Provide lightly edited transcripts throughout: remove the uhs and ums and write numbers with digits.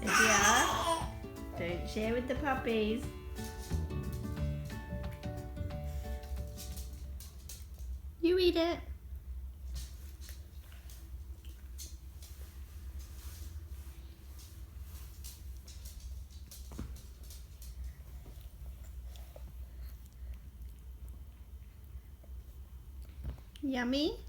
Cynthia, don't share with the puppies. You eat it. Yummy.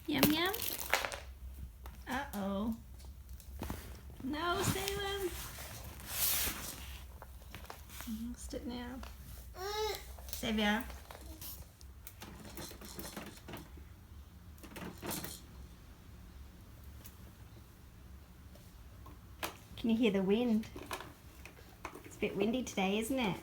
Yum yum. Uh-oh. No, Salem. Lost it now. Xavier. Can you hear the wind? It's a bit windy today, isn't it?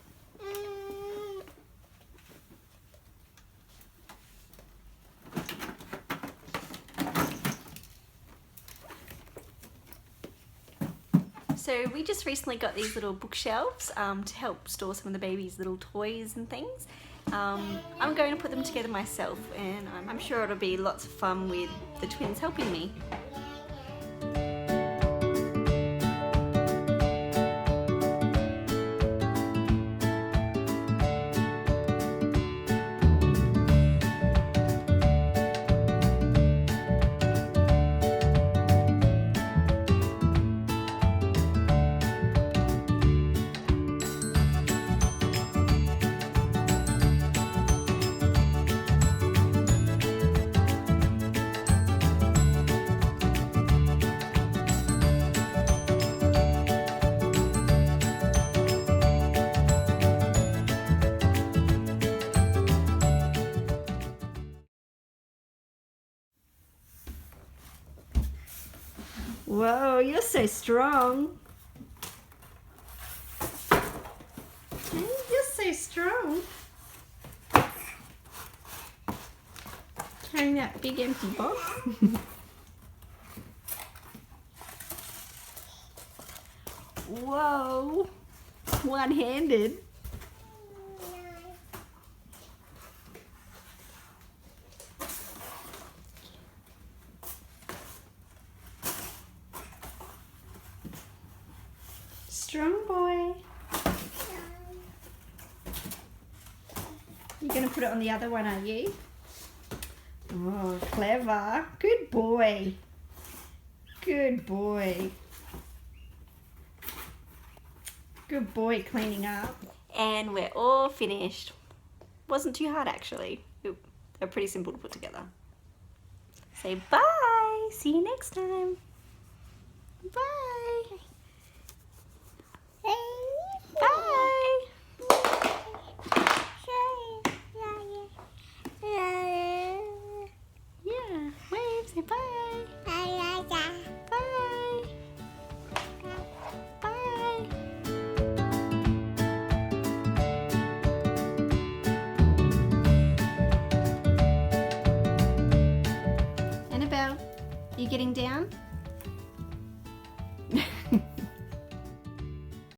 So we just recently got these little bookshelves to help store some of the baby's little toys and things. I'm going to put them together myself, and I'm sure it'll be lots of fun with the twins helping me. Whoa, you're so strong. You're so strong. Carrying that big empty box. Whoa, one-handed. Strong boy. You're going to put it on the other one, are you? Oh, clever. Good boy. Good boy. Good boy cleaning up. And we're all finished. Wasn't too hard actually. They're pretty simple to put together. Say bye. See you next time. Bye. Bye. Yeah, wave, say bye. Bye. Bye. Annabelle, are you getting down?